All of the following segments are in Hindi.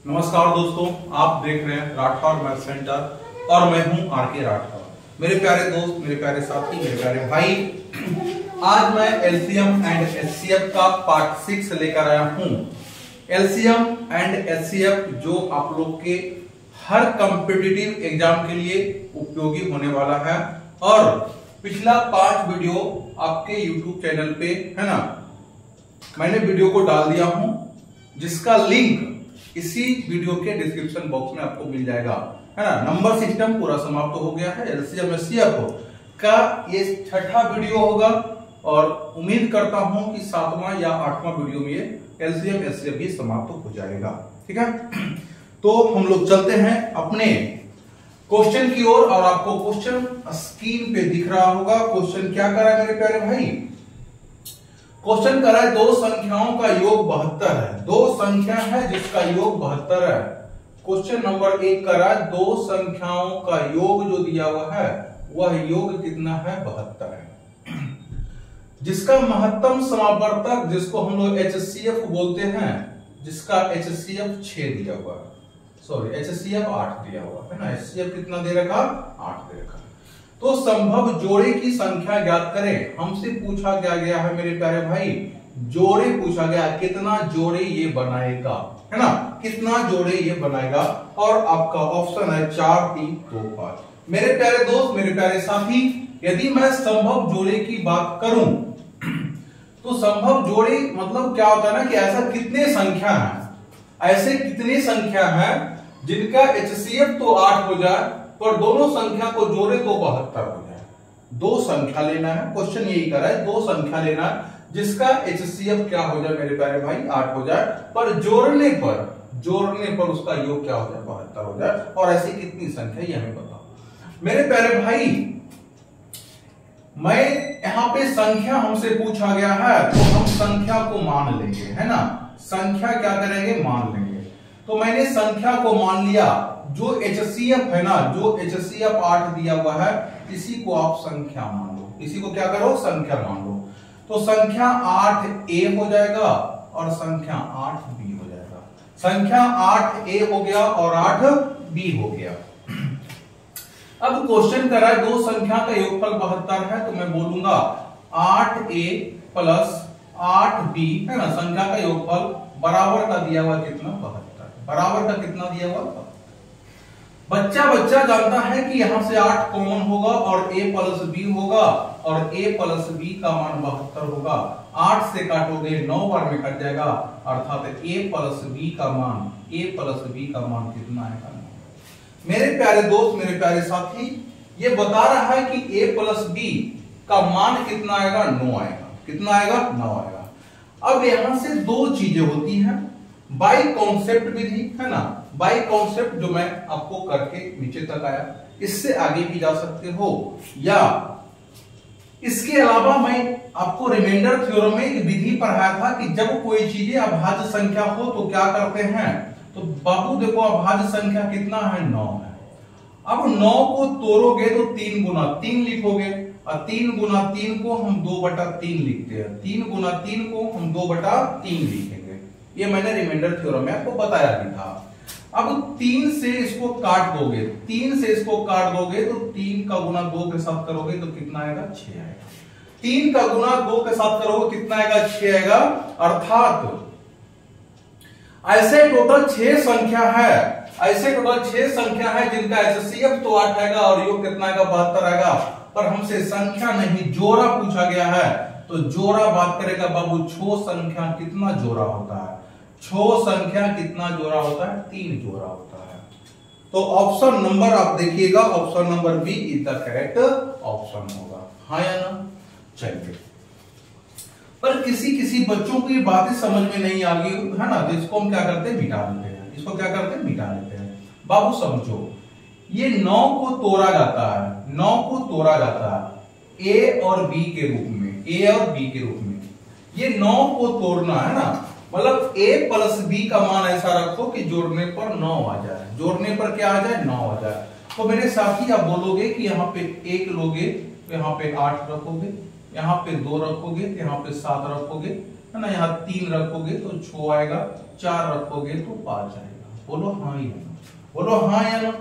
नमस्कार दोस्तों, आप देख रहे हैं राठौर मैथ सेंटर और मैं हूं आर.के. राठौर। मेरे प्यारे दोस्त, मेरे प्यारे साथी, मेरे प्यारे भाई, आज मैं एलसीएम एंड एचसीएफ का पार्ट 6 लेकर आया हूं। एलसीएम एंड एचसीएफ जो आप लोग के हर कॉम्पिटिटिव एग्जाम के लिए उपयोगी होने वाला है और पिछला 5 वीडियो आपके यूट्यूब चैनल पे है ना, मैंने वीडियो को डाल दिया हूं, जिसका लिंक इसी वीडियो के डिस्क्रिप्शन बॉक्स में आपको मिल जाएगा, है ना। नंबर सिस्टम पूरा समाप्त हो गया है। एलसीएम एचसीएफ का ये 6ठा वीडियो होगा और उम्मीद करता हूं कि 7वां या 8वां वीडियो में एलसीएम एचसीएफ भी समाप्त हो जाएगा। ठीक है, तो हम लोग चलते हैं अपने क्वेश्चन की ओर और आपको क्वेश्चन स्क्रीन पे दिख रहा होगा। क्वेश्चन क्या कर रहा है मेरे प्यारे भाई? क्वेश्चन कर रहा है दो संख्याओं का योग 72 है। दो संख्या है जिसका योग 72 है। क्वेश्चन नंबर 1 कर रहा है दो संख्याओं का योग जो दिया हुआ है वह योग कितना है? 72 है। जिसका महत्तम समावर्तक जिसको हम लोग एचसीएफ बोलते हैं, जिसका एचसीएफ 6 दिया हुआ है, सॉरी एचसीएफ 8 दिया हुआ है ना। एचसीएफ कितना दे रखा? 8 दे रखा। तो संभव जोड़े की संख्या ज्ञात करें। हमसे पूछा क्या गया है मेरे प्यारे भाई? जोड़े पूछा गया, कितना जोड़े ये बनाएगा, है ना, कितना जोड़े ये बनाएगा। और आपका ऑप्शन है 4, 3, 2, 5। मेरे प्यारे दोस्त, मेरे प्यारे साथी, यदि मैं संभव जोड़े की बात करूं तो संभव जोड़े मतलब क्या होता है ना कि ऐसा कितने संख्या है, ऐसे कितनी संख्या है जिनका एचसीएफ तो 8 हो जाए पर दोनों संख्या को जोड़े तो 72 हो जाए। दो संख्या लेना है, क्वेश्चन यही कर रहा है, दो संख्या लेना है जिसका एचसीएफ क्या हो जाए मेरे प्यारे भाई? 8 हो जाए, पर जोड़ने पर उसका योग क्या हो जाए? 72 हो जाए। और ऐसी कितनी संख्या ये हमें बताओ मेरे प्यारे भाई। मैं यहां पे संख्या हमसे पूछा गया है तो हम संख्या को मान लेंगे, है ना। संख्या क्या करेंगे? मान लेंगे। तो मैंने संख्या को मान लिया। जो एचसीएफ है ना, जो एचसीएफ 8 दिया हुआ है, इसी को आप संख्या मान लो। इसी को क्या करो? संख्या मान लो। तो संख्या 8a हो जाएगा और संख्या 8b हो जाएगा। संख्या 8a हो गया और 8b हो गया। अब क्वेश्चन कर रहा है दो संख्या का योगफल 72 है, तो मैं बोलूंगा 8a प्लस 8b, है ना, संख्या का योगफल बराबर का दिया हुआ कितना? 72। बराबर का कितना दिया हुआ? बच्चा जानता है कि यहां से 8 कॉमन होगा और a प्लस b होगा और a प्लस b का मान 72 होगा। 8 से काटोगे 9 बार में कट जाएगा, अर्थात a प्लस b का मान कितना आएगा? मेरे प्यारे दोस्त, मेरे प्यारे साथी, ये बता रहा है कि a प्लस b का मान कितना आएगा? 9 आएगा। कितना आएगा? 9 आएगा। अब यहां से दो चीजें होती हैं, बाई कॉन्सेप्ट विधि, है ना। बाई कॉन्सेप्ट जो मैं आपको करके नीचे तक आया, इससे आगे भी जा सकते हो, या इसके अलावा मैं आपको रिमाइंडर थ्योरम में एक विधि पढ़ाया था कि जब कोई चीजें अभाज्य संख्या हो तो क्या करते हैं। तो बाबू देखो, अभाज्य संख्या कितना है? 9 है। अब 9 को तोड़ोगे तो 3 गुना 3 लिखोगे और 3 गुना 3 को हम 2/3 लिखते हैं। 3 गुना 3 को हम 2/3 लिखेंगे। ये मैंने रिमाइंडर थ्योरम में आपको बताया भी था। अब 3 से इसको काट दोगे, 3 से इसको काट दोगे तो 3 का गुना 2 के साथ करोगे तो कितना आएगा? 6 आएगा। 3 का गुना 2 के साथ करोगे कितना आएगा? 6 आएगा। अर्थात ऐसे टोटल 6 संख्या है, जिनका एचसीएफ तो 8 आएगा और योग कितना आएगा? 72 आएगा। पर हमसे संख्या नहीं जोड़ा पूछा गया है, तो जोड़ा बात करेगा बाबू। छो संख्या कितना जोड़ा होता है? छो संख्या कितना जोड़ा होता है? 3 जोड़ा होता है। तो ऑप्शन नंबर आप देखिएगा, option number B is the correct option होगा, हाँ या ना। चलिए, पर किसी बच्चों को ये बातें समझ में नहीं आ गई, है ना, तो इसको हम क्या करते हैं? मिटा देते हैं। इसको क्या करते हैं? मिटा देते हैं। बाबू समझो, ये 9 को तोड़ा जाता है, 9 को तोड़ा जाता है a और b के रूप में, a और b के रूप में। ये 9 को तोड़ना है ना, मतलब a प्लस b का मान ऐसा रखो कि जोड़ने पर 9 आ जाए। जोड़ने पर क्या आ जाए? 9 आ जाए। तो मेरे साथी आप बोलोगे कि यहाँ पे 1 लोगे तो यहाँ पे 8 रखोगे, यहाँ पे 2 रखोगे, यहाँ पे 7 रखोगे, है ना, यहाँ 3 रखोगे तो 6 आएगा, 4 रखोगे तो 5 आएगा। बोलो हाँ या ना, बोलो हाँ या ना।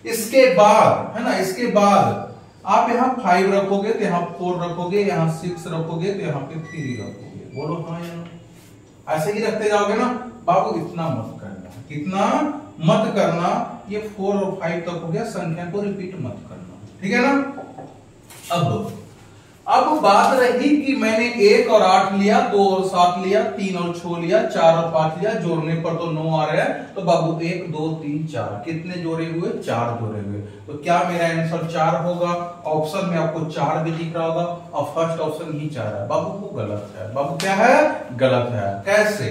इसके बाद है ना, इसके बाद आप यहाँ 5 रखोगे तो यहाँ 4 रखोगे, यहाँ 6 रखोगे तो यहाँ पे 3 रखोगे, बोलो हाँ या ना। ऐसे ही रखते जाओगे ना बाबू, इतना मत करना, कितना मत करना, ये 4 और 5 तक हो गया, संख्या को रिपीट मत करना, ठीक है ना। अब बात रही कि मैंने 1 और 8 लिया, 2 और 7 लिया, 3 और 6 लिया, 4 और 5 लिया, जोड़ने पर तो 9 आ रहा है, तो बाबू 1 2 3 4 कितने जोड़े हुए, 4 जोड़े हुए, तो क्या मेरा आंसर 4 होगा। ऑप्शन में आपको 4 भी दिख रहा होगा और फर्स्ट ऑप्शन ही 4 है, बाबू वो गलत है, बाबू क्या है, गलत है। कैसे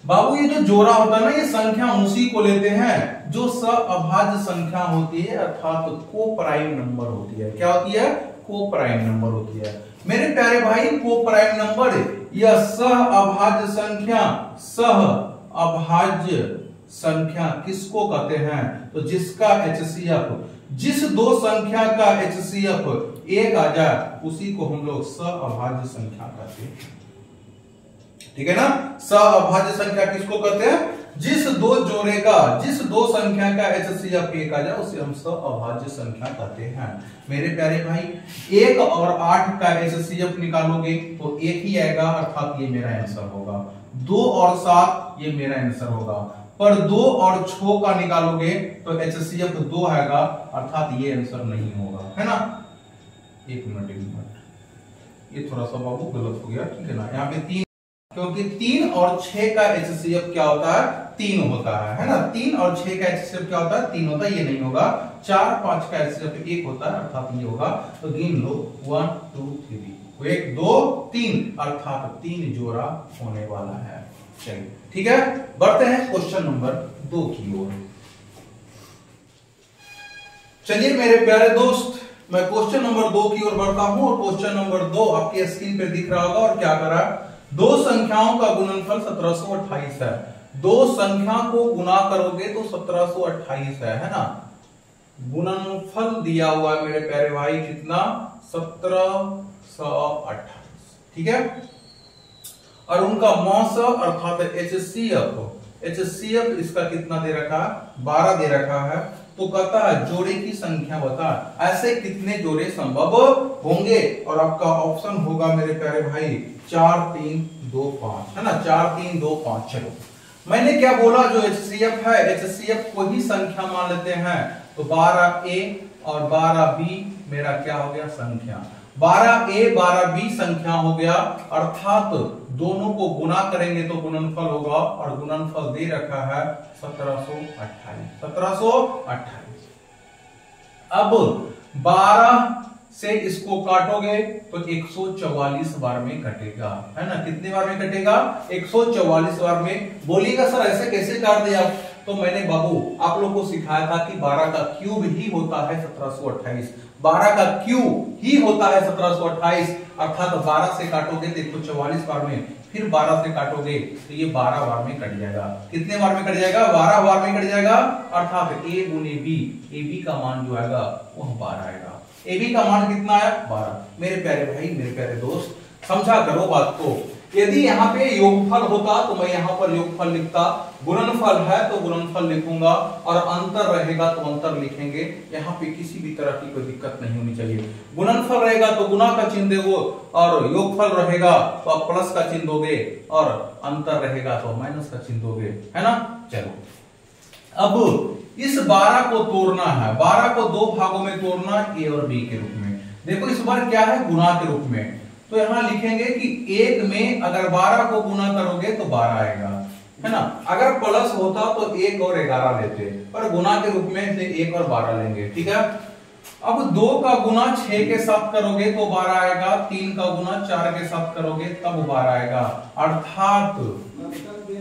बाबू, ये जो जोड़ा होता है ना, ये संख्या उसी को लेते हैं जो अभाज्य संख्या होती है, अर्थात को प्राइम नंबर होती है। क्या होती है, को प्राइम नंबर होती है। मेरे प्यारे भाई, को प्राइम नंबर या सह अभाज्य संख्या, सह अभाज्य संख्या किसको कहते हैं, तो जिसका HCF, जिस दो संख्या का HCF 1 आ जाए उसी को हम लोग सह अभाज्य संख्या कहते हैं, ठीक है ना। सह अभाज्य संख्या किसको कहते हैं, जिस दो जोड़े का, जिस दो संख्या का HCF 1 आ जाए उसे हम सह अभाज्य संख्या कहते हैं। मेरे प्यारे भाई, 1 और 8 का HCF निकालोगे तो 1 ही आएगा, अर्थात ये मेरा आंसर होगा। 2 और 7 ये मेरा आंसर होगा, पर 2 और 6 का निकालोगे तो HCF 2 आएगा, अर्थात ये आंसर नहीं होगा, है ना। एक मिनट, ये थोड़ा सा बाबू गलत हो गया, ठीक है ना। यहाँ पे 3, क्योंकि 3 और 6 का HCF क्या होता है, 3 होता है ना। 3 और 6 का HCF क्या होता है, 3 होता है, ये नहीं होगा। 4 5 का HCF 1 होता है, अर्थात ये होगा। तो गिन लो 1 2 3, 1 2 3, अर्थात 3 जोड़ा होने वाला है। चलिए ठीक है, बढ़ते हैं क्वेश्चन नंबर 2 की ओर। चलिए मेरे प्यारे दोस्त, मैं क्वेश्चन नंबर 2 की ओर बढ़ता हूं और क्वेश्चन नंबर 2 आपकी स्क्रीन पे दिख रहा होगा। और क्या करा, दो संख्याओं का गुणनफल 1728 है। दो संख्या को गुना करोगे तो 1728 है ना। गुणनफल दिया हुआ है मेरे प्यारे भाई, कितना, 1728, ठीक है। और उनका मौसम अर्थात HCF इसका कितना दे रखा है, 12 दे रखा है। तो कहता है जोड़े की संख्या बता, ऐसे कितने जोड़े संभव होंगे। और आपका ऑप्शन होगा मेरे प्यारे भाई 4 3 2 5, है ना। 4 3 2 5। चलो मैंने क्या बोला, जो HCF है, HCF को ही संख्या मान लेते हैं। तो 12A और 12B मेरा क्या हो गया, संख्या। 12A 12B संख्या हो गया, अर्थात दोनों को गुना करेंगे तो गुणनफल होगा। और गुणनफल दे रखा है 1728। अब 12 से इसको काटोगे तो 144 बार में कटेगा, है ना। कितने बार में कटेगा, 144 बार में। बोलिएगा सर ऐसे कैसे काट दिया, तो मैंने बाबू आप लोग को सिखाया था कि 12 का क्यूब ही होता है 1728। 12 का क्यूब ही होता है 1728, अर्थात 12 से काटोगे तो 144 बार में, फिर 12 से काटोगे तो ये 12 बार में कट जाएगा। कितने बार में कट जाएगा, 12 बार में कट जाएगा, अर्थात A गुने B, AB का मान जो आएगा वह 12 आएगा। AB का मान कितना है, 12। मेरे प्यारे भाई, मेरे प्यारे दोस्त, समझा करो बात को। यदि यहाँ पे योगफल होता तो मैं यहाँ पर योगफल लिखता, गुणनफल है तो गुणनफल लिखूंगा, और अंतर रहेगा तो अंतर लिखेंगे। यहाँ पे किसी भी तरह की कोई दिक्कत नहीं होनी चाहिए। गुणनफल रहेगा तो गुना का चिन्ह दोगे, और योगफल रहेगा तो आप प्लस का चिन्ह दोगे, और अंतर रहेगा तो माइनस का चिन्ह दोगे, है ना। चलो अब इस 12 को तोड़ना है, 12 को 2 भागों में तोड़ना, A और B के रूप में। देखो इस बार क्या है, गुना के रूप में। तो यहां लिखेंगे कि 1 में अगर 12 को गुना करोगे तो 12 आएगा, है ना। अगर प्लस होता तो 1 और 11 लेते, पर गुना के रूप में से 1 और 12 लेंगे, ठीक है। अब 2 का गुना 6 के साथ करोगे तो 12 आएगा, 3 का गुना 4 के साथ करोगे तब 12 आएगा, अर्थात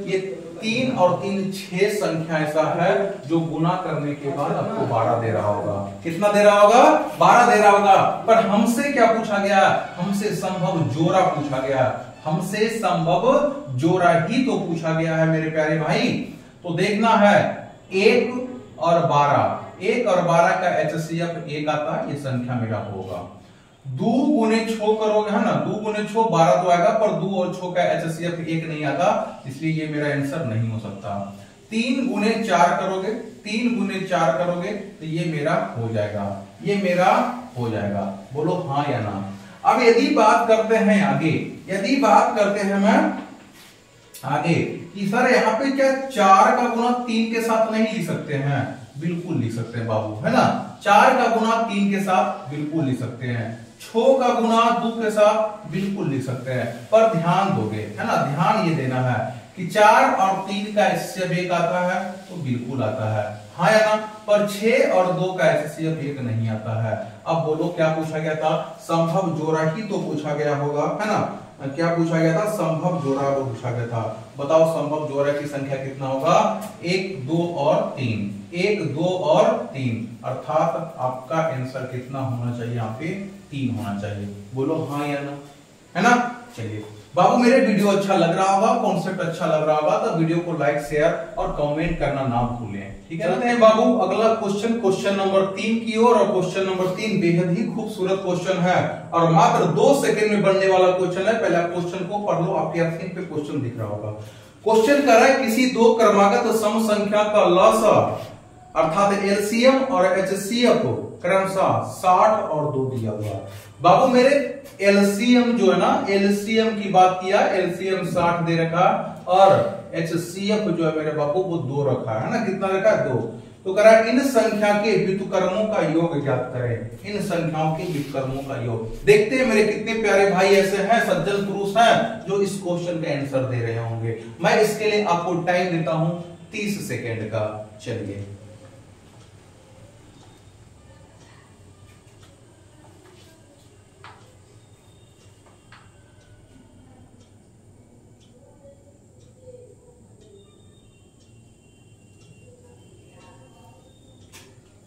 ये 3 और 3 6 संख्या ऐसा है जो गुना करने के बाद आपको 12 दे रहा होगा। कितना दे रहा होगा, 12 दे रहा होगा। पर हमसे क्या पूछा गया, हमसे संभव जोड़ा पूछा गया, हमसे संभव जोड़ा ही तो पूछा गया है मेरे प्यारे भाई। तो देखना है 1 और 12, 1 और 12 का HCF 1 आता है, ये संख्या मेरा होगा। दो गुने छो करोगे है ना, दो गुने छो 12 तो आएगा, पर दो और छो का HCF एक नहीं आता, इसलिए ये मेरा आंसर नहीं हो सकता। 3 गुने 4 करोगे, 3 गुने 4 करोगे तो ये मेरा हो जाएगा, ये मेरा हो जाएगा। बोलो हाँ या ना। अब यदि बात करते हैं आगे, यदि बात करते हैं मैं आगे कि सर यहाँ पे क्या 4 का गुना 3 के साथ नहीं लिख सकते हैं? बिल्कुल लिख सकते हैं बाबू, है ना। 4 का गुना 3 के साथ बिल्कुल लिख सकते हैं, 6 का गुना 2 के साथ बिल्कुल लिख सकते हैं, पर ध्यान दोगे, है ना, ध्यान ये देना है कि 4 और 3 का HCF 1 आता है तो बिल्कुल आता है, हाँ या ना, पर 6 और 2 का HCF 1 नहीं आता है। अब बोलो क्या पूछा गया था? संभव जोड़ा ही तो पूछा गया होगा, है ना। क्या पूछा गया था? संभव जोड़ा को पूछा गया था। बताओ संभव जोड़ा की संख्या कितना होगा? 1, 2 और 3, 1, 2 और 3, अर्थात आपका आंसर कितना होना चाहिए? यहाँ पे 3 होना चाहिए। बोलो हाँ या ना, है ना। चलिए बाबू, मेरे वीडियो अच्छा लग रहा होगा, कॉन्सेप्ट अच्छा लग रहा होगा तो वीडियो को लाइक, शेयर और कमेंट करना ना भूलें, ठीक है। चलते हैं बाबू अगला क्वेश्चन नंबर 3 की ओर। और क्वेश्चन नंबर 3 बेहद ही खूबसूरत क्वेश्चन है और मात्र 2 सेकंड में बनने वाला क्वेश्चन है। पहले आप क्वेश्चन को पढ़ लो, आपके स्क्रीन पे क्वेश्चन दिख रहा होगा। क्वेश्चन कर रहा है किसी दो क्रमागत सम संख्या का लसा अर्थात LCM और HCF क्रमशः 60 और 2 दिया हुआ। बाबू मेरे LCM जो है ना, LCM की बात किया, LCM 60 दे रखा और HCF जो है मेरे बाबू वो 2 रखा है ना। कितना रखा है? 2। तो कह रहा है इन संख्या के व्युत्क्रमों का योग ज्ञात करें। इन संख्याओं के व्युत्क्रमों का योग। देखते हैं मेरे कितने प्यारे भाई ऐसे हैं, सज्जन पुरुष हैं जो इस क्वेश्चन का आंसर दे रहे होंगे। मैं इसके लिए आपको टाइम देता हूं 30 सेकेंड का। चलिए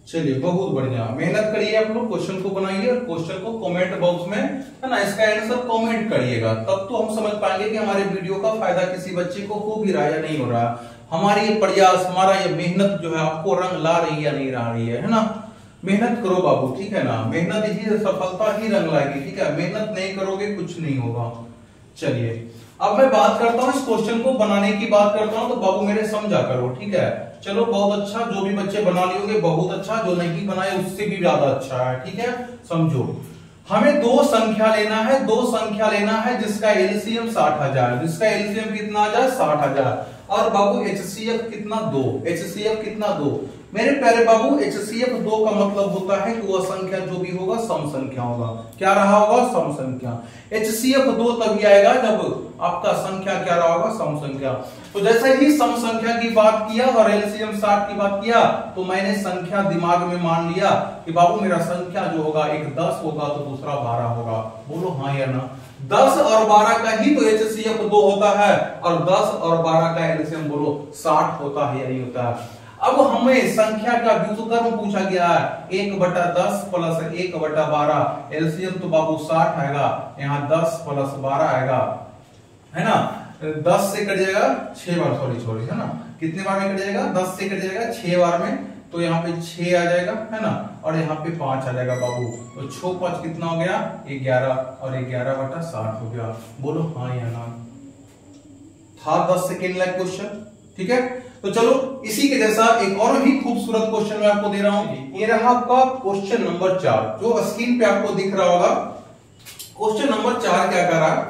चलिए, बहुत बढ़िया मेहनत करिए आप लोग, क्वेश्चन को बनाइए और क्वेश्चन को कमेंट बॉक्स में, है ना, इसका आंसर कमेंट करिएगा, तब तो हम समझ पाएंगे कि हमारे वीडियो का फायदा किसी बच्चे को हो भी रहा है या नहीं हो रहा। हमारी ये प्रयास, हमारा ये मेहनत जो है आपको रंग ला रही है या नहीं ला रही है ना। मेहनत करो बाबू, ठीक है ना, मेहनत ही सफलता ही रंग लाएगी, ठीक है। मेहनत नहीं करोगे कुछ नहीं होगा। चलिए अब मैं बात करता हूं इस क्वेश्चन को बनाने की बात करता हूं, तो बाबू मेरे समझा करो, ठीक है। चलो बहुत अच्छा, जो भी बच्चे बना लिए होंगे बहुत अच्छा, जो नहीं बनाए उससे भी ज्यादा अच्छा है, ठीक है। समझो, हमें 2 संख्या लेना है, 2 संख्या लेना है जिसका LCM 60,000, जिसका LCM कितना आ जाए? 60,000। और बाबू HCF कितना? 2। HCF कितना? 2। मेरे प्यारे बाबू HCF 2 का मतलब होता है कि वह संख्या जो भी होगा सम संख्या होगा। क्या रहा होगा? सम संख्या। HCF 2 तभी आएगा जब आपका संख्या क्या रहा होगा? सम संख्या। तो जैसे ही सम संख्या की बात किया और LCM 60 की बात किया तो मैंने संख्या दिमाग में मान लिया कि बाबू मेरा संख्या जो होगा एक 10 होगा तो दूसरा 12 होगा। बोलो हाँ या ना। 10 और 12 का ही तो HCF 2 होता है और 10 और 12 का LCM बोलो 60 होता है या नहीं होता है। अब हमें संख्या का व्युत्क्रम पूछा गया है, 1/10 प्लस 1/12, LCM तो बाबू 60 आएगा, यहाँ 10 प्लस 12 आएगा, है ना। 10 से कट जाएगा 6 बार, सॉरी है ना, कितने बार में कट जाएगा? 10 से कट जाएगा 6 बार में, तो यहाँ पे 6 आ जाएगा, है ना, और यहाँ पे 5 आ जाएगा बाबू। तो 6 5 कितना हो गया? 11 और 11/60 हो गया। बोलो हाँ या ना। था 10 सेकेंड लाइक क्वेश्चन, ठीक है। तो चलो इसी के जैसा एक और भी खूबसूरत क्वेश्चन मैं आपको दे रहा हूं। ये रहा आपका क्वेश्चन नंबर 4 जो स्क्रीन पे आपको दिख रहा होगा। क्वेश्चन नंबर 4 क्या कर रहा है?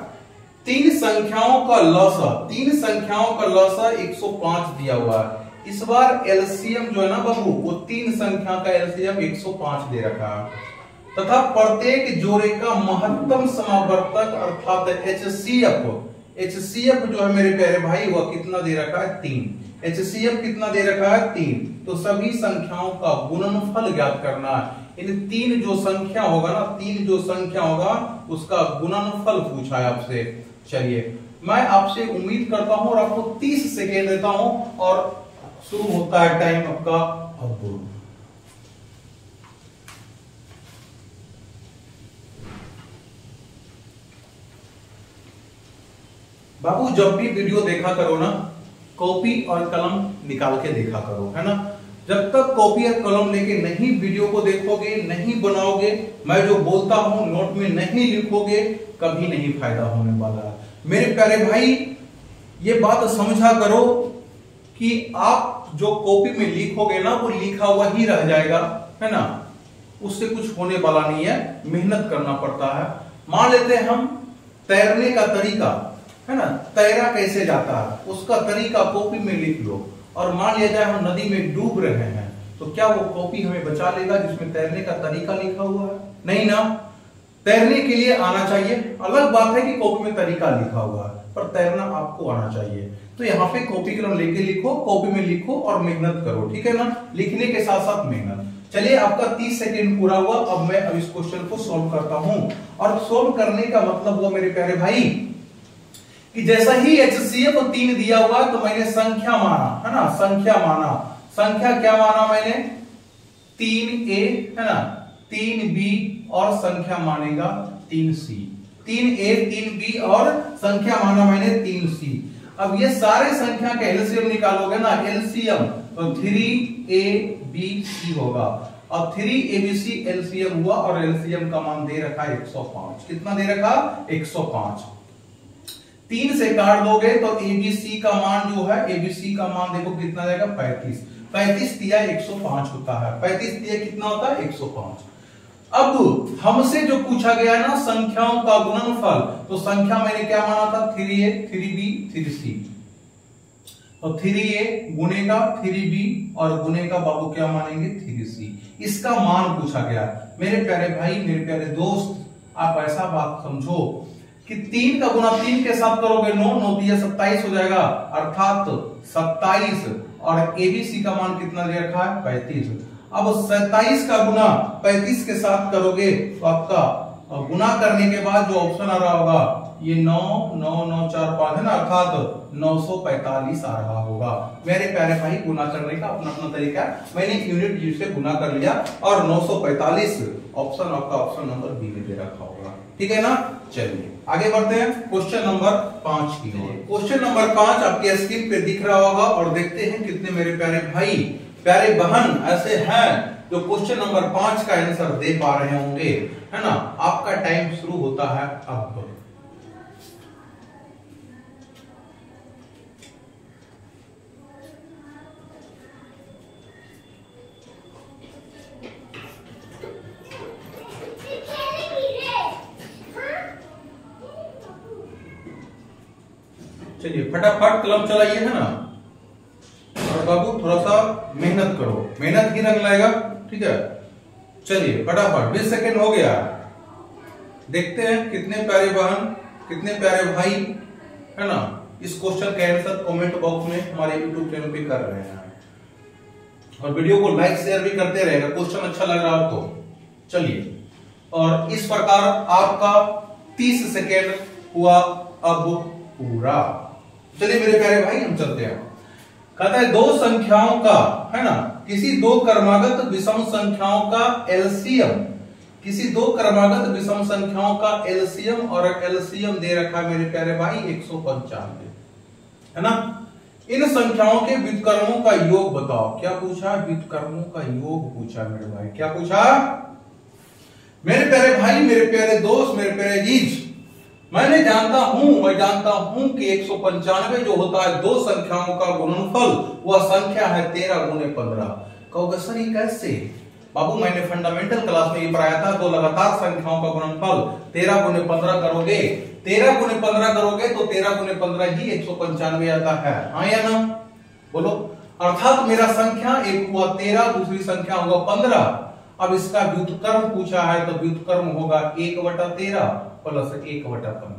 3 संख्याओं का लसा, 3 संख्याओं का लसा 105 दिया हुआ है। इस बार LCM जो है ना बाबू, वो 3 संख्या का LCM 105 दे रखा है तथा प्रत्येक जोड़े का महत्तम समावर्तक अर्थात HCF जो है मेरे प्यारे भाई वह कितना दे रखा है? 3। HCF कितना दे रखा है? 3। तो सभी संख्याओं का गुणनफल ज्ञात करना है। इन 3 जो संख्या होगा ना, 3 जो संख्या होगा उसका गुणनफल पूछा है आपसे। चलिए मैं आपसे उम्मीद करता हूं और आपको 30 सेकेंड देता हूं और शुरू होता है टाइम आपका अब। बाबू जब भी वीडियो देखा करो ना, कॉपी और कलम निकाल के देखा करो, है ना। जब तक कॉपी और कलम लेके नहीं वीडियो को देखोगे, नहीं बनाओगे, मैं जो बोलता हूं नोट में नहीं लिखोगे, कभी नहीं फायदा होने वाला है। मेरे प्यारे भाई ये बात समझा करो कि आप जो कॉपी में लिखोगे ना वो लिखा हुआ ही रह जाएगा, है ना, उससे कुछ होने वाला नहीं है, मेहनत करना पड़ता है। मान लेते हैं हम तैरने का तरीका, है ना, तैरा कैसे जाता है उसका तरीका कॉपी में लिख लो, और मान लिया जाए हम नदी में डूब रहे हैं, तो क्या वो कॉपी हमें बचा लेगा जिसमें तैरने का तरीका लिखा हुआ है? नहीं ना। तैरने के लिए आना चाहिए, अलग बात है कि कॉपी में तरीका लिखा हुआ है, पर तैरना आपको आना चाहिए। तो यहाँ पे कॉपी कलम लेके लिखो, कॉपी में लिखो और मेहनत करो, ठीक है ना, लिखने के साथ साथ मेहनत। चलिए आपका 30 सेकेंड पूरा हुआ। अब मैं इस क्वेश्चन को सॉल्व करता हूं, और सॉल्व करने का मतलब हुआ मेरे प्यारे भाई कि जैसा ही HCF 3 दिया हुआ तो मैंने संख्या माना, है ना, संख्या माना। संख्या क्या माना मैंने? 3A, है ना, 3B और संख्या मानेगा 3C। 3A 3B और संख्या माना मैंने 3C। अब ये सारे संख्या का एलसीएम निकालोगे ना, एलसीएम तो 3ABC होगा। अब 3ABC एलसीएम हुआ और एलसीएम का मान दे रखा 105। कितना दे रखा? 105। 3 से काट दोगे तो एबीसी का मान जो है, एबीसी का मान देखो कितना जाएगा? 35। 35 दिया 105 होता है, 35 दिया कितना होता है? 105। अब हमसे जो पूछा गया है ना संख्याओं का गुणनफल, तो संख्या मैंने क्या माना था? 3A 3B 3C। और 3A गुनेगा 3B और गुनेगा बाबू क्या मानेंगे? 3C। इसका मान पूछा गया। मेरे प्यारे भाई, मेरे प्यारे दोस्त, आप ऐसा बात समझो कि 3 का गुना 3 के साथ करोगे 9 9 दिया 27 हो जाएगा, अर्थात 27। और एबीसी का मान कितना दे रखा है? 35। अब 27 का गुना 35 के साथ करोगे तो आपका गुना करने के बाद जो ऑप्शन आ रहा होगा ये 9 9 9 4 5 है ना, अर्थात 945 आ रहा होगा। मेरे प्यारे भाई गुना करने का अपना अपना तरीका है, मैंने यूनिट यू से गुना कर लिया और 945 ऑप्शन आपका ऑप्शन नंबर बी में दे रखा होगा, ठीक है ना। चलिए आगे बढ़ते हैं क्वेश्चन नंबर 5 की ओर। क्वेश्चन नंबर 5 आपके स्क्रीन पे दिख रहा होगा और देखते हैं कितने मेरे प्यारे भाई प्यारे बहन ऐसे हैं जो क्वेश्चन नंबर 5 का आंसर दे पा रहे होंगे, है ना। आपका टाइम शुरू होता है अब। चलिए फटाफट कलम चलाइए, है ना, और बाबू थोड़ा सा मेहनत करो, मेहनत ही रंग लाएगा, ठीक है। चलिए फटाफट 20 सेकेंड हो गया। देखते हैं कितने प्यारे बहन, कितने प्यारे भाई, है ना, इस क्वेश्चन का आंसर कमेंट बॉक्स में हमारे YouTube चैनल पे कर रहे हैं, और वीडियो को लाइक शेयर भी करते रहेगा क्वेश्चन अच्छा लग रहा हो तो। चलिए, और इस प्रकार आपका 30 सेकेंड हुआ अब पूरा। चलिए मेरे प्यारे भाई हम चलते हैं। कहता है दो संख्याओं का, है ना, किसी दो क्रमागत विषम संख्याओं का एलसीएम, किसी दो क्रमागत विषम संख्याओं का एलसीएम, और एलसीएम दे रखा है मेरे प्यारे भाई 195, है ना। इन संख्याओं के व्युत्क्रमों का योग बताओ। क्या पूछा? व्युत्क्रमों का योग पूछा मेरे भाई। क्या पूछा मेरे प्यारे भाई, मेरे प्यारे दोस्त, मेरे प्यारे अजीज, मैं जानता हूं कि 195 जो होता है दो संख्याओं का गुणनफल, वह संख्या है 13 गुने 15। कहोगे सर ये कैसे? बाबू मैंने फंडामेंटल क्लास में ये पढ़ाया था, दो लगातार संख्याओं का गुणनफल 13 गुने 15 करोगे, 13 गुने 15 करोगे तो 13 गुने 15 ही 195 आता है, हाँ या ना? बोलो। अर्थात मेरा संख्या एक हुआ 13, दूसरी संख्या होगा 15। अब इसका व्युत्क्रम पूछा है तो व्युत्क्रम होगा 1/13 प्लस 1/15।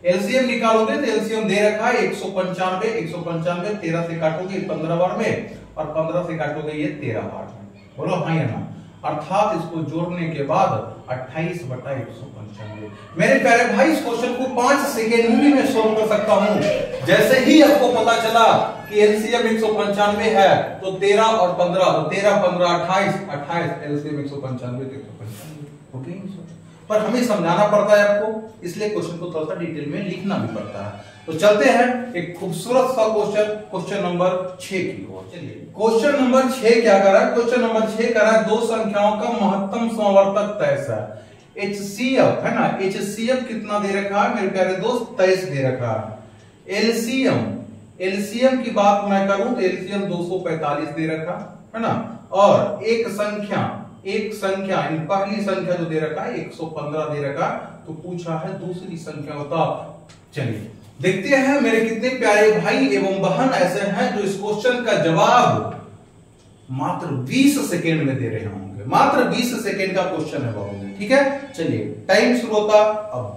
एलसीएम निकालोगे तो एलसीएम दे रखा है 195, 195 13 से काटोगे 15 बार में, और 15 से काटोगे ये 13 बार में। बोलो हाँ या ना? अर्थात इसको जोड़ने के बाद 28/195। मेरे प्यारे भाई इस क्वेश्चन को 5 सेकेंड में मैं सोल्व कर सकता हूं। जैसे ही आपको पता चला कि एलसीएम 195 है तो 13 और 15, 13 15 28, 28 एलसीएम 195 195 हो गई। पर हमें समझाना पड़ता है आपको, इसलिए क्वेश्चन को थोड़ा सा डिटेल में लिखना भी पड़ता है। तो चलते हैं एक खूबसूरत सा क्वेश्चन नंबर 6 की ओर। चलिए क्वेश्चन नंबर 6 क्या कर रहा है, क्वेश्चन नंबर 6 कर रहा है दो संख्याओं का महत्तम समवर्तक 23 है। HCF है ना, HCF कितना दे रखा है मेरे प्यारे दोस्त, 23 दे रखा है। एलसीएम की बात मैं करूं तो एलसीएम 245 दे रखा है ना, और एक संख्या पहली संख्या जो दे रखा है 115 दे रखा, तो पूछा है दूसरी संख्या बताओ। चलिए देखते हैं मेरे कितने प्यारे भाई एवं बहन ऐसे हैं जो इस क्वेश्चन का जवाब मात्र 20 सेकेंड में दे रहे होंगे। मात्र 20 सेकेंड का क्वेश्चन है बाबू, ठीक है। चलिए टाइम शुरू होता अब।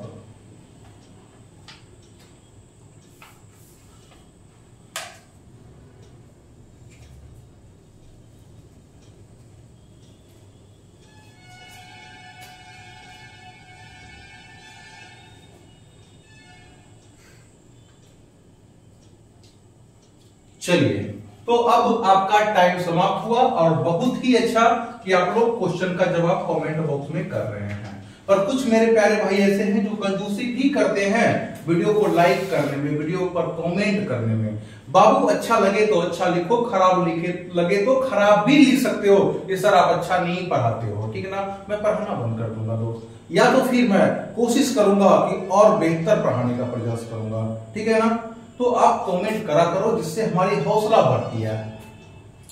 चलिए तो अब आपका टाइम समाप्त हुआ, और बहुत ही अच्छा कि आप लोग क्वेश्चन का जवाब कमेंट बॉक्स में कर रहे हैं। पर कुछ मेरे प्यारे भाई ऐसे हैं जो कंजूसी भी करते हैं वीडियो को लाइक करने में, वीडियो पर कमेंट करने में। बाबू अच्छा लगे तो अच्छा लिखो, खराब लगे तो खराब भी लिख सकते हो कि सर आप अच्छा नहीं पढ़ाते हो, ठीक है ना, मैं पढ़ाना बंद कर दूंगा दोस्त, या तो फिर मैं कोशिश करूंगा कि और बेहतर पढ़ाने का प्रयास करूंगा, ठीक है ना। तो आप कमेंट करा करो जिससे हमारी हौसला बढ़ती है।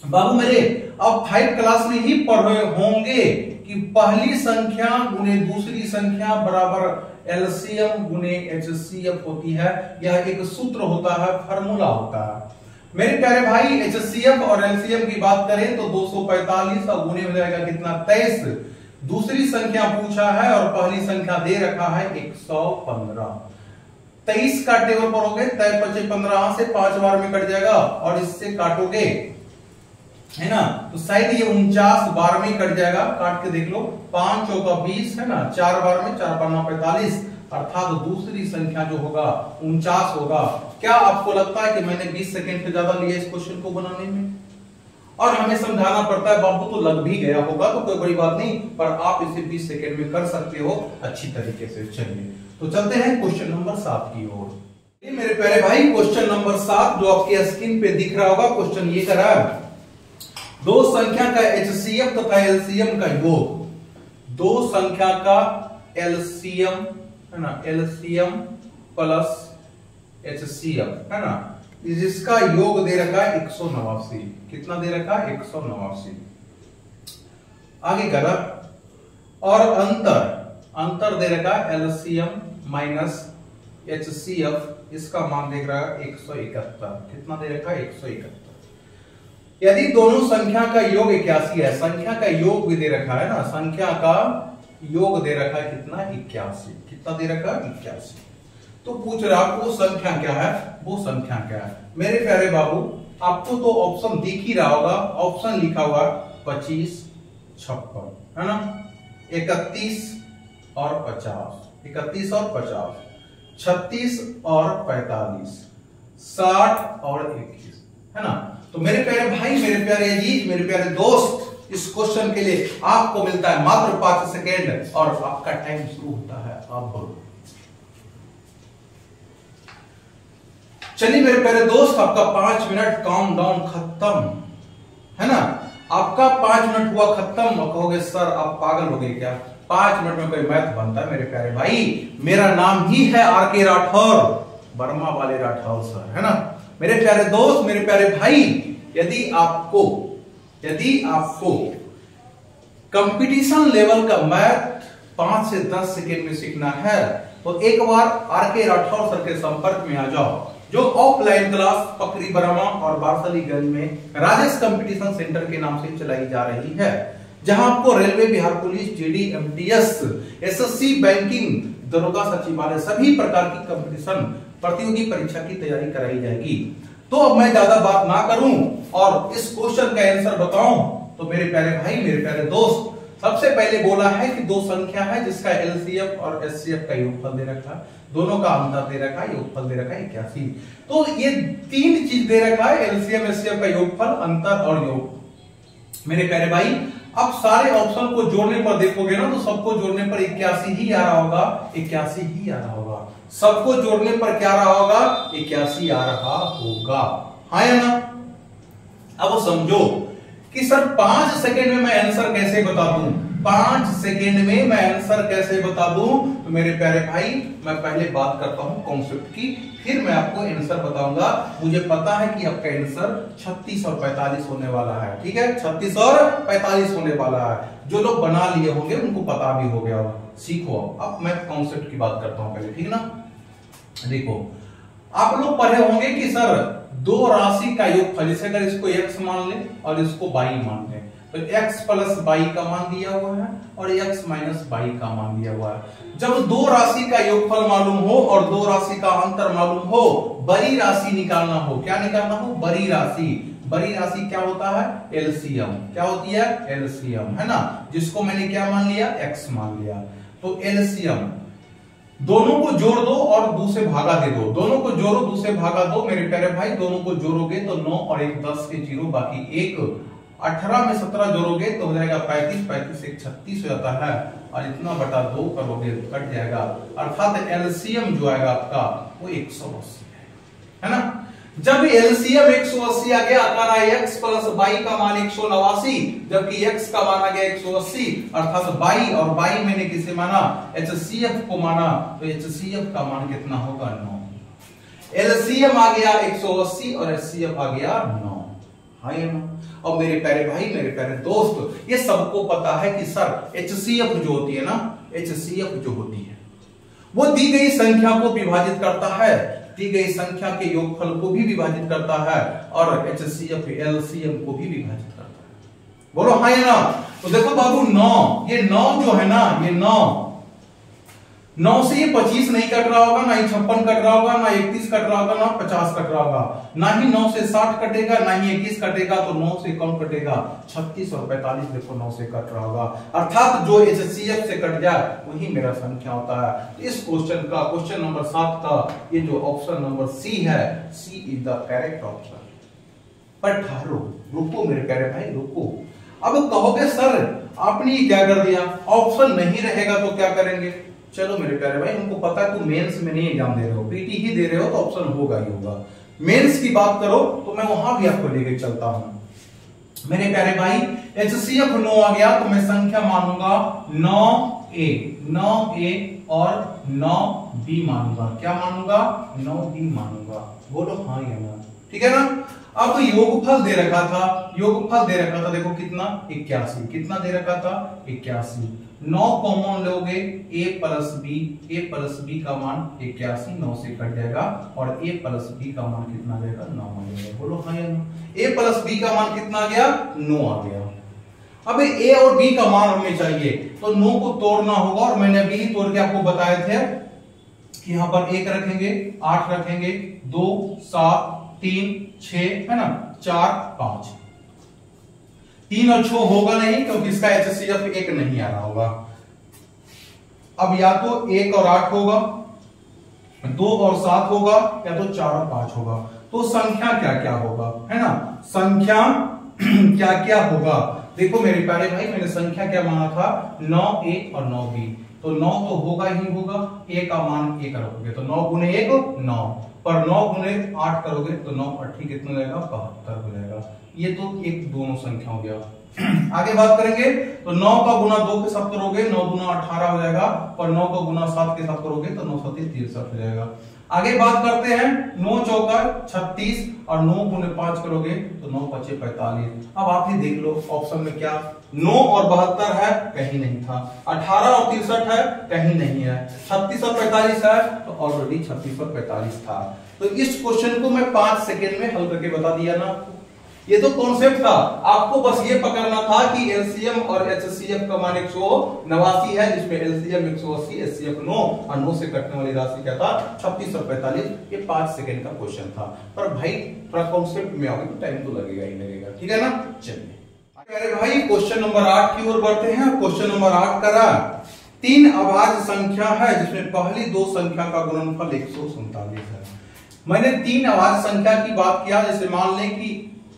बाबू मेरे अब 5 क्लास में ही पढ़े होंगे कि पहली संख्या गुने दूसरी संख्या बराबर एलसीएम गुने एचसीएफ होती है। यह एक सूत्र होता है, फार्मूला होता है मेरे प्यारे भाई। एचसीएफ और एलसीएम की बात करें तो 245 और गुने हो जाएगा कितना, 23। दूसरी संख्या पूछा है और पहली संख्या दे रखा है 115। 23 का टेबल पढ़ोगे, 5 15 से 5 बार में कट जाएगा, और इससे काटोगे है ना, तो शायद ये 49 बार में कट जाएगा। काट के देख लो, 5 चौका 20 है ना, 4 बार में 4 5 45, अर्थात दूसरी संख्या जो होगा 49 होगा। क्या आपको लगता है कि मैंने 20 सेकेंड से ज्यादा लिया इस क्वेश्चन को बनाने में? और हमें समझाना पड़ता है बाबू तो लग भी गया होगा तो कोई बड़ी बात नहीं, पर आप इसे 20 सेकेंड में कर सकते हो अच्छी तरीके से। चलिए तो चलते हैं क्वेश्चन नंबर 7 की ओर। मेरे प्यारे भाई क्वेश्चन नंबर 7 जो आपके स्क्रीन पे दिख रहा होगा, क्वेश्चन ये करा दो संख्या का एचसीएफ तथा एलसीएम का योग। दो संख्या का एलसीएम है ना, एलसीएम प्लस एचसीएफ है ना, जिसका योग दे रखा है 189। कितना दे रखा है, 189। आगे करा और अंतर दे रखा है एलसीएम माइनस एचसीएफ, इसका मान देख रहा है 171। कितना दे रखा है, 171। यदि दोनों संख्या का योग 81 है, संख्या का योग भी दे रखा है ना, संख्या का योग दे रखा है कितना, 81। कितना दे रखा है, 81। तो पूछ रहा वो संख्या क्या है, वो संख्या क्या है। मेरे प्यारे बाबू आपको तो ऑप्शन दिख ही रहा होगा, ऑप्शन लिखा हुआ 25 56 है ना, 31 और 50, 31 और 50, 36 और 45, 60 और 21 है ना। तो मेरे प्यारे भाई, मेरे प्यारे अजीज, मेरे प्यारे दोस्त, इस क्वेश्चन के लिए आपको मिलता है मात्र 5 सेकेंड और आपका टाइम शुरू होता है अब। चलिए मेरे प्यारे दोस्त, आपका 5 मिनट काउंटडाउन खत्म है ना। आपका 5 मिनट हुआ खत्म। कहोगे सर आप पागल हो गए क्या, 5 मिनट में कोई मैथ बनता है? मेरे प्यारे भाई मेरा नाम ही है आरके राठौर, बर्मा वाले राठौर सर है ना। मेरे प्यारे दोस्त, मेरे प्यारे भाई, यदि आपको कंपटीशन लेवल का मैथ 5 से 10 सेकेंड में सीखना है तो एक बार आरके राठौर सर के संपर्क में आ जाओ, जो ऑफलाइन क्लास पकरी बर्मा और बारसलीगंज में राजेश कंपटीशन सेंटर के नाम से चलाई जा रही है, जहां आपको railway, Bihar police, GD, MTS, SSC, banking, दरोगा, सचिवालय सभी प्रकार की कंपटीशन प्रतियोगी परीक्षा की तैयारी कराई जाएगी। तो अब मैं ज्यादा बात ना करूं और इस क्वेश्चन का आंसर बताऊं, तो मेरे प्यारे भाई, मेरे प्यारे दोस्त, सबसे पहले बोला है कि दो संख्या है जिसका एलसीएफ और एचसीएफ का योगफल दे रखा है, दोनों का अंतर दे रखा है, योगफल दे रखा है 81। तो ये 3 चीज दे रखा है, एलसीएम, एचसीएफ का योगफल, अंतर और योग। मेरे प्यारे भाई अब सारे ऑप्शन को जोड़ने पर देखोगे ना तो सबको जोड़ने पर 81 ही आ रहा होगा, 81 ही आ रहा होगा। सबको जोड़ने पर क्या रहा होगा, 81 आ रहा होगा, हाँ या ना। अब समझो कि सर 5 सेकेंड में मैं आंसर कैसे बता दूं, 5 सेकेंड में मैं आंसर कैसे बता दूं। तो मेरे प्यारे भाई मैं पहले बात करता हूं कॉन्सेप्ट की, फिर मैं आपको आंसर बताऊंगा। मुझे पता है कि आपका आंसर 36 और 45 होने वाला है, ठीक है, 36 और 45 होने वाला है। जो लोग बना लिए होंगे उनको पता भी हो गया होगा। सीखो, अब मैं कॉन्सेप्ट की बात करता हूं पहले, ठीक ना। देखो आप लोग पढ़े होंगे कि सर दो राशि का योगफल, जैसे अगर इसको x मान ले और इसको y मान ले, तो x प्लस y का मान दिया हुआ है और x माइनस y का मान दिया हुआ है। जब दो राशि का योगफल मालूम हो और दो राशि का अंतर मालूम हो, बड़ी राशि निकालना हो, क्या निकालना हो, बड़ी राशि। बड़ी राशि क्या होता है, एलसीएम। क्या होती है, एलसीएम, है ना, जिसको मैंने क्या मान लिया, x मान लिया। तो एलसीएम दोनों को जोड़ दो और 2 से भागा दे दो, दोनों को जोड़ो 2 से भागा दो मेरे प्यारे भाई, दोनों को जोड़ोगे तो 9 और 1 10 के 0 बाकी 1, 18 में 17 जोड़ोगे तो हो जाएगा 35, 35 से 36 हो जाता है और इतना बटा 2 करोगे तो कट जाएगा, अर्थात एलसीएम जो आएगा आपका वो 180 है ना। जब एलसीएम 180 आ गया, आकार आया x प्लस y का मान 189, जबकि x का मान आ गया 180, अर्थात y और y मैंने किसे माना, HCF को माना, तो HCF का मान कितना होगा, 9। एलसीएम आ गया 180 और HCF आ गया 9, हाँ या ना। और मेरे प्यारे भाई, मेरे प्यारे दोस्त, ये सबको पता है कि सर HCF जो होती है ना, HCF जो होती है वो दी गई संख्या को विभाजित करता है, दी गई संख्या के योगफल को भी विभाजित करता है और HCF एलसीएम को भी विभाजित करता है। बोलो हाँ या ना। तो देखो बाबू 9, ये 9 जो है ना, ये 9 से ये 25 नहीं कट रहा होगा, ना ही 56 कट रहा होगा, ना 31 कट रहा होगा, ना 50 कट रहा होगा, ना ही 9 से 60 कटेगा, ना ही 21 कटेगा, तो 9 से कम कटेगा, 36 और 45 देखो 9 से कट रहा होगा, अर्थात जो HCF से कट जाए वही मेरा संख्या होता है। इस क्वेश्चन का, क्वेश्चन नंबर 7 का ये जो ऑप्शन नंबर सी है, सी इज द करेक्ट ऑप्शन। पर ठहरो, रुको मेरे प्यारे भाई, रुको। अब कहोगे सर आपने क्या कर दिया, ऑप्शन नहीं रहेगा तो क्या करेंगे। चलो मेरे प्यारे भाई, हमको पता है तुम मेंस में नहीं एग्जाम दे रहे हो, पीटी ही दे रहे हो, तो ऑप्शन होगा ही होगा। मेंस की बात करो तो मैं वहां भी आपको लेके चलता हूं। मेरे प्यारे भाई HCF 9 आ गया तो मैं संख्या मानूंगा 9A और 9B मानूंगा। क्या मानूंगा, 9B मानूंगा। बोलो हाँ या ना, ठीक है ना। अब योगफल दे रखा था, योगफल दे रखा था, देखो कितना, 81। कितना दे रखा था, 81। 9 कॉमन लोगे, a प्लस b का मान 81, 9 से कट जाएगा और a प्लस b का मान कितना आ जाएगा, 9 आ जाएगा। बोलो हाँ या ना। a प्लस b का मान कितना आ गया, 9 आ गया। अब a और b का मान हमें चाहिए तो 9 को तोड़ना होगा और मैंने अभी ही तोड़ के आपको बताए थे कि यहां पर 1 रखेंगे, 8 रखेंगे, 2 7 3 6 है ना, 4 5, 3 और 6 होगा नहीं क्योंकि इसका HCF 1 नहीं आ रहा होगा। अब या तो 1 और 8 होगा, 2 और 7 होगा, या तो 4 और 5 होगा। तो संख्या क्या क्या होगा, है ना, संख्या क्या क्या होगा। देखो मेरे प्यारे भाई, मैंने संख्या क्या माना था, 9A और 9B। तो 9 तो होगा ही होगा, a का मान 1 रखोगे तो 9 गुने 1 9, पर 9 गुने 8 करोगे तो 9 8 कितना हो जाएगा, 72 हो जाएगा। ये तो एक दोनों संख्या हो गया। आगे बात करेंगे तो 9 का गुना 2 के साथ करोगे 9 गुना 18 हो जाएगा, पर 9 का गुना 7 के साथ करोगे तो 9 7 63 हो जाएगा। आगे बात करते हैं 9 चौका 36 और 9 गुने 5 करोगे तो 9 पचे 45। अब आप ही देख लो ऑप्शन में क्या, 9 और 72 है, कहीं नहीं था, 18 और 63 है, कहीं नहीं है, 36 और 45 है तो ऑलरेडी 36 और 45 था। तो इस क्वेश्चन को मैं 5 सेकेंड में हल करके बता दिया ना आपको। ये तो कॉन्सेप्ट था, आपको बस ये पकड़ना था कि एलसीएम और HCF का मान 189 है, जिसमें एलसीएम 180, HCF 9 और 9 से कटने वाली राशि क्या था, 36 और 45। ये 5 सेकंड का क्वेश्चन था, पर भाई थोड़ा कॉन्सेप्ट में आओगे तो टाइम तो लगेगा ही लगेगा, ठीक है ना। चलिए अरे भाई क्वेश्चन नंबर 8 की ओर बढ़ते हैं। क्वेश्चन नंबर 8 करा 3 अभाज्य संख्या है जिसमें पहली 2 संख्या का गुणनफल 147 है। मैंने 3 अभाज्य संख्या की बात किया, जैसे मान लें कि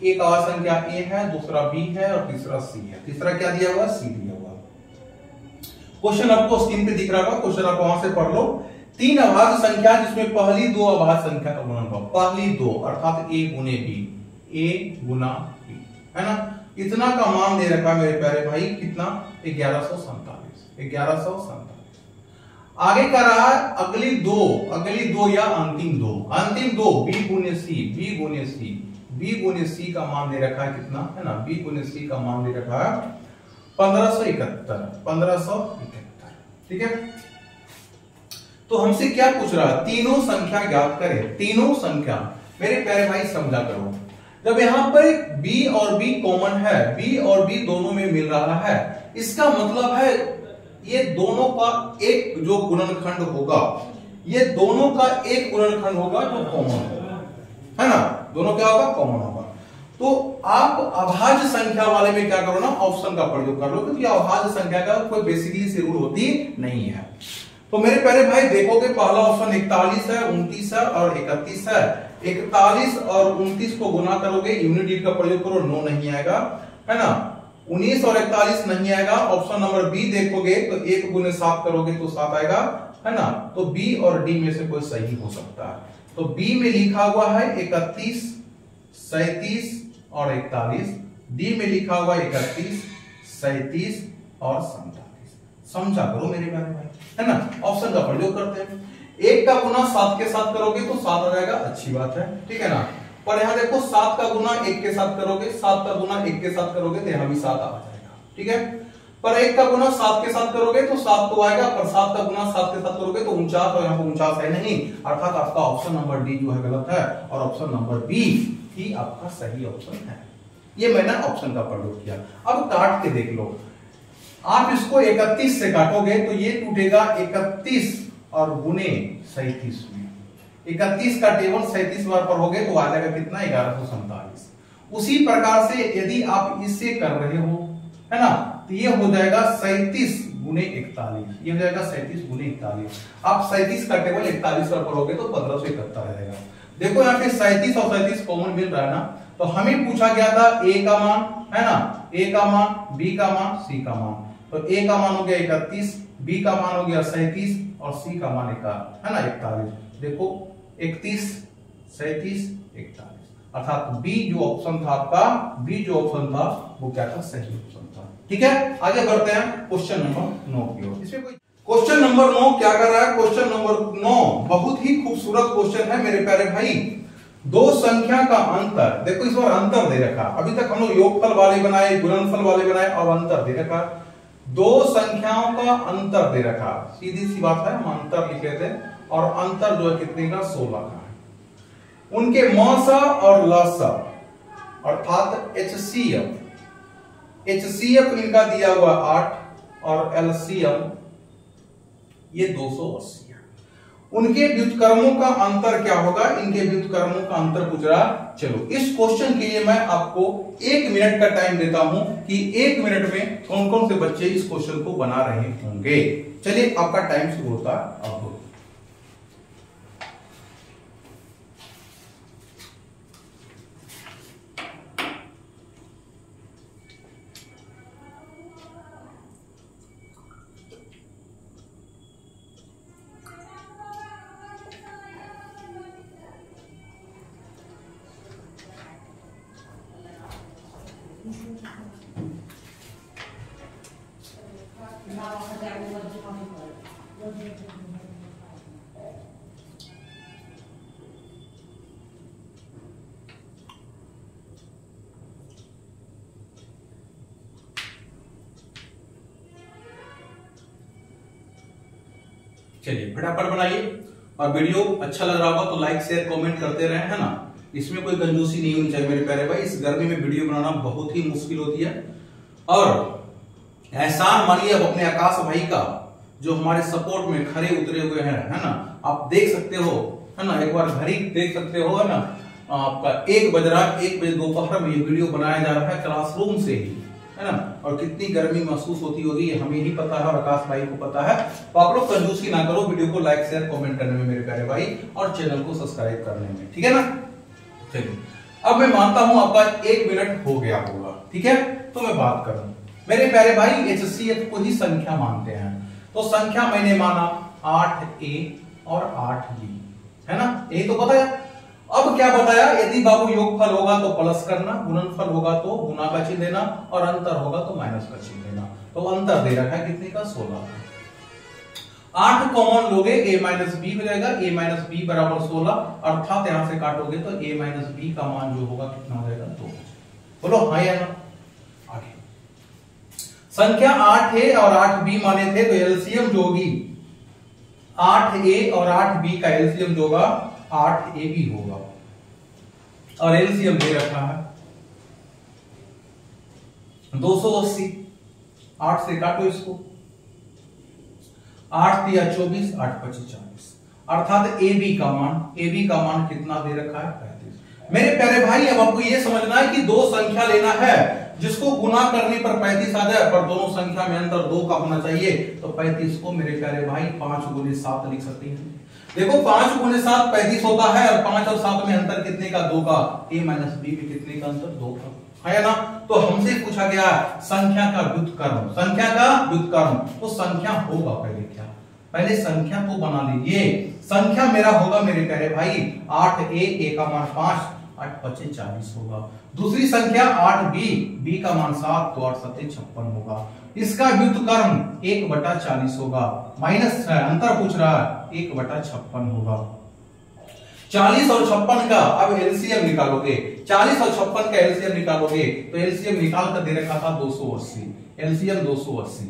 एक आवाज संख्या ए है, दूसरा बी है और तीसरा सी है। तीसरा क्या दिया हुआ? सी दिया हुआ। क्वेश्चन आपको स्क्रीन पे दिख रहा होगा, क्वेश्चन आप वहां से पढ़ लो। 3 अभाज्य संख्या जिसमें पहली 2 अभाज्य संख्या का गुणनफल, पहली 2 अर्थात a गुने b, a गुना b, है ना। इतना का मान दे रखा मेरे प्यारे भाई, कितना? 1147। आगे कर रहा है अगली दो या अंतिम दो b गुने c का मान दे रखा है कितना, है ना। b गुने c का मान दे रखा है 1571। ठीक है, तो हमसे क्या पूछ रहा है? तीनों संख्या ज्ञात करें। तीनों संख्या मेरे प्यारे भाई समझा करो, जब यहां पर b और b कॉमन है, b और b दोनों में मिल रहा है, इसका मतलब है ये दोनों का एक जो गुणनखंड होगा, ये दोनों का एक गुणनखंड होगा जो कॉमन होगा, है ना। दोनों क्या होगा? कॉमन होगा। तो आप अभाज्य संख्या वाले में क्या करो ना, ऑप्शन का प्रयोग कर लो, क्योंकि अभाज्य संख्या का कोई बेसिकली से रूल होती नहीं है। तो मेरे प्यारे भाई देखोगे, पहला ऑप्शन 41 है, 29 है और 31 है। 41 और 29 को गुना करोगे, यूनिट डिजिट का प्रयोग करो, 9 नहीं आएगा, है ना। 19 और 41 नहीं आएगा। ऑप्शन नंबर बी देखोगे तो 1 गुने 7 करोगे तो 7 आएगा, है ना। तो बी और डी में से कोई सही हो सकता है। तो बी में लिखा हुआ है 31, 37 और 41, डी में लिखा हुआ 31, 37 और 47। समझा करो मेरे प्यारे भाई, है ना। ऑप्शन का प्रयोग करते हैं। 1 का गुना 7 के साथ करोगे तो 7 आ जाएगा, अच्छी बात है, ठीक है ना। पर यहां देखो 7 का गुना 1 के साथ करोगे, 7 का गुना 1 के साथ करोगे तो यहां भी 7 आ जाएगा, ठीक है। पर 1 का गुना 7 के साथ करोगे तो 7 तो आएगा, पर 7 का गुना 7 के साथ करोगे तो 49, और यहां पर 49 है नहीं, अर्थात आपका ऑप्शन नंबर डी जो है गलत है और ऑप्शन नंबर बी ही आपका सही ऑप्शन है। ये मैंने ऑप्शन का प्रयोग किया। अब काट के देख लो, आप इसको 31 से काटोगे तो ये टूटेगा 31 और गुने 37 में। 31 का टेबल 37 बार पढ़ोगे तो आ जाएगा कितना? 1147। उसी प्रकार से यदि आप इससे कर रहे हो, है ना, तो ये हो जाएगा 37 गुने 41, ये हो जाएगा 37 गुने 41। आप 37 का टेबल 41 बार पढ़ोगे तो 1571 रहेगा। देखो यहाँ पे 37 और 37 कॉमन मिल रहा है ना, तो हमें पूछा गया था a का मान, है ना, a का मान, b का मान, c का मान। तो a का मान हो गया 31, b का मान हो गया 37 और c का मान है ना 41। देखो 31, 37, 41, अर्थात b जो ऑप्शन था आपका, b जो ऑप्शन था वो क्या था? सही ऑप्शन था। ठीक है, आगे बढ़ते हैं क्वेश्चन नंबर 9 की ओर। इसमें कोई क्वेश्चन नंबर 9 क्या कर रहा है? क्वेश्चन नंबर 9 बहुत ही खूबसूरत क्वेश्चन है मेरे प्यारे भाई। दो संख्या का अंतर, देखो इस बार अंतर दे रखा। अभी तक हम लोग योगफल वाले बनाए, गुणनफल वाले बनाए, अब अंतर दे रखा। दो संख्याओं का अंतर दे रखा, सीधी सी बात है, हम अंतर लिख लेते हैं। और अंतर जो है कितने का? 16 का है। उनके मौसा और लसा अर्थात HCF इनका दिया हुआ 8 और LCM ये 280 है। उनके व्युत्क्रमों का अंतर क्या होगा? इनके व्युत्क्रमों का अंतर पूछ रहा। चलो इस क्वेश्चन के लिए मैं आपको 1 मिनट का टाइम देता हूं कि 1 मिनट में कौन कौन से बच्चे इस क्वेश्चन को बना रहे होंगे। चलिए आपका टाइम शुरू होता है अब। चलिए फटाफट बनाइए, और वीडियो अच्छा लग रहा होगा तो लाइक शेयर कमेंट करते रहे, है ना। इसमें कोई कंजूसी नहीं होनी चाहिए मेरे प्यारे भाई। इस गर्मी में वीडियो बनाना बहुत ही मुश्किल होती है। और एहसान मानिए अब अपने आकाश भाई का, जो हमारे सपोर्ट में खड़े उतरे हुए हैं, है ना। आप देख सकते हो, है ना, एक बार घड़ी देख सकते हो, है ना। आपका 1 बज रहा है, 1 बजे दोपहर में ये वीडियो बनाया जा रहा है क्लासरूम से ही, है ना। और कितनी गर्मी महसूस होती होगी हमें ही पता है और आकाश भाई को पता है। तो आप लोग कंजूसी ना करो, वीडियो को लाइक शेयर कमेंट करने में मेरे प्यारे भाई, और चैनल को सब्सक्राइब करने में, ठीक है ना। चलिए अब मैं मानता हूं आपका 1 मिनट हो गया होगा, ठीक है। तो मैं बात करूं मेरे प्यारे भाई, HCF को ही संख्या मानते हैं। तो संख्या मैंने माना 8A और 8B, है ना, यही तो बताया। अब क्या बताया, यदि बाबू योगफल होगा तो प्लस करना, गुणनफल होगा तो गुना का चिन्ह देना, और अंतर होगा तो माइनस का चिन्ह देना। तो अंतर दे रखा है कितने का, 16 का। 8 कॉमन लोगे a माइनस बी हो जाएगा, a माइनस बी बराबर 16, अर्थात यहां से काटोगे तो a माइनस बी का मान जो होगा कितना हो जाएगा, 2। बोलो हाँ या ना। आगे संख्या 8 है और 8b माने थे, तो एलसीएम जो होगी 8a और 8b का एलसीएम जो होगा 8ab होगा, और एलसीएम दे रखा है 280। 8 से काटो इसको, 8 तिया 24, 8 पची 40, अर्थात AB का मान कितना दे रखा है, 35। मेरे प्यारे भाई, अब आपको यह समझना है कि दो संख्या लेना है जिसको गुना करने पर 35 आ जाए, पर दोनों संख्या में अंतर 2 का होना चाहिए। तो 35 को मेरे प्यारे भाई 5 गुने 7 लिख सकते हैं। देखो 5 गुने 7 35 होता है, और 5 और 7 में अंतर कितने का, 2 का। a माइनस बी में कितने का अंतर, 2 का, है ना। तो हमसे पूछा गया संख्या का व्युत्क्रम, तो संख्या होगा पहले संख्या को बना लीजिए। संख्या मेरा होगा मेरे प्यारे भाई 8a का मान 5, 8 पचे 40 होगा। दूसरी संख्या 8b, b का मान 7, तो 8 सत्ते 56 होगा। इसका व्युत्क्रम 1/40 होगा, माइनस अंतर पूछ रहा है 1/56 होगा। 40 और 56 का अब एलसीएम निकालोगे, 40 और 56 का एलसीएम निकालोगे, तो एलसीएम निकाल कर दे रखा था 280, एलसीएम 280।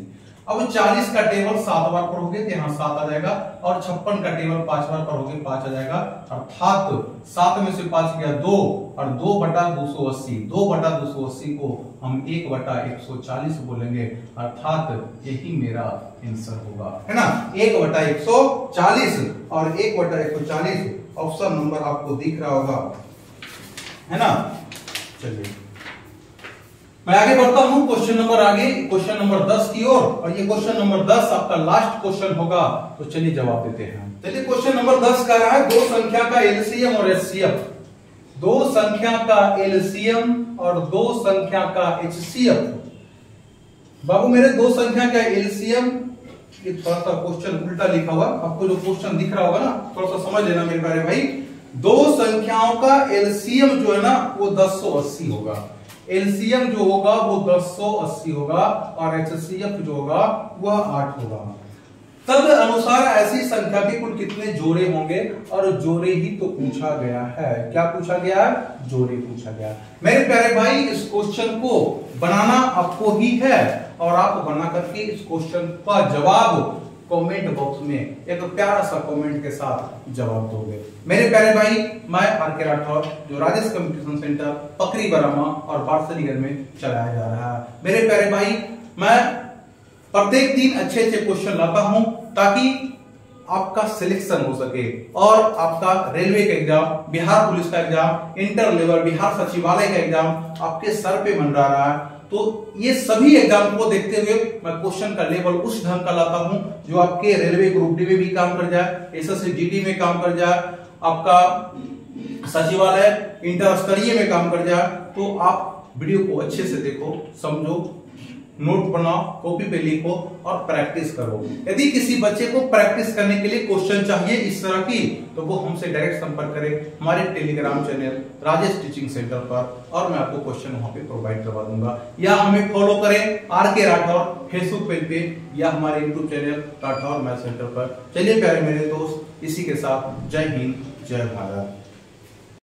अब 40 का टेबल 7 बार पढ़ोगे तो यहाँ 7 आ जाएगा, और 56 का टेबल 5 बार पढ़ोगे 5 आ जाएगा, अर्थात 7 में से 5 गया 2, और 2/280, 2/280 को हम 1/140 बोलेंगे, अर्थात यही मेरा आंसर होगा, है ना, 1/140। और 1/140 ऑप्शन नंबर आपको दिख रहा होगा, है ना। चलिए मैं आगे बढ़ता हूं, क्वेश्चन नंबर 10 की ओर, और ये क्वेश्चन नंबर 10 आपका लास्ट क्वेश्चन होगा। तो चलिए जवाब देते हैं। चलिए क्वेश्चन नंबर 10 कह रहा है दो संख्या का एलसीएम और एचसीएफ, दो संख्या का एलसीएम और दो संख्या का एचसीएफ। बाबू मेरे दो संख्या का एलसीएम, ये थोड़ा सा क्वेश्चन उल्टा लिखा हुआ, आपको जो क्वेश्चन दिख रहा होगा ना थोड़ा सा समझ लेना मेरे प्यारे भाई। दो संख्याओं का एलसीएम जो है ना वो 1080 होगा, एलसीएम जो होगा वो 1080 होगा, और एचसीएफ जो होगा वह 8 होगा। तद अनुसार ऐसी संख्या के कुल कितने जोड़े होंगे, और जोड़े ही तो पूछा गया है। क्या पूछा गया है, जोड़े पूछा गया। मेरे प्यारे भाई इस क्वेश्चन को बनाना आपको ही है, और आप बना करके इस क्वेश्चन का जवाब कमेंट बॉक्स में एक प्यारा सा कमेंट के साथ जवाब दोगे। मेरे प्यारे भाई, मैं आर.के. राठौर, जो राजेश कंपटीशन सेंटर पकरी बरामा और बारसलीगंज में चलाया जा रहा है। मेरे प्यारे भाई, मैं प्रत्येक दिन अच्छे क्वेश्चन लाता हूं ताकि आपका सिलेक्शन हो सके, और आपका रेलवे का एग्जाम, बिहार पुलिस का एग्जाम, इंटर लेवल, बिहार सचिवालय का एग्जाम आपके सर पे मंडरा रहा है। तो ये सभी एग्जाम को देखते हुए मैं क्वेश्चन का लेवल उस ढंग का लाता हूं जो आपके रेलवे ग्रुप डी में भी काम कर जाए, एसएससी जीडी में काम कर जाए, आपका सचिवालय इंटर स्तरीय में काम कर जाए। तो आप वीडियो को अच्छे से देखो, समझो, नोट बनाओ, कॉपी पे लिखो और प्रैक्टिस करो। यदि किसी बच्चे को प्रैक्टिस करने के लिए क्वेश्चन चाहिए इस तरह की, तो वो हमसे डायरेक्ट संपर्क करें हमारे Telegram channel Rajesh teaching centre पर, और मैं आपको क्वेश्चन वहां पे प्रोवाइड करवा दूंगा। या हमें फॉलो करें आर.के. राठौर फेसबुक पेज पे, या हमारे YouTube channel Rathore math centre पर। चलिए प्यारे मेरे दोस्त, इसी के साथ जय हिंद, जय भारत।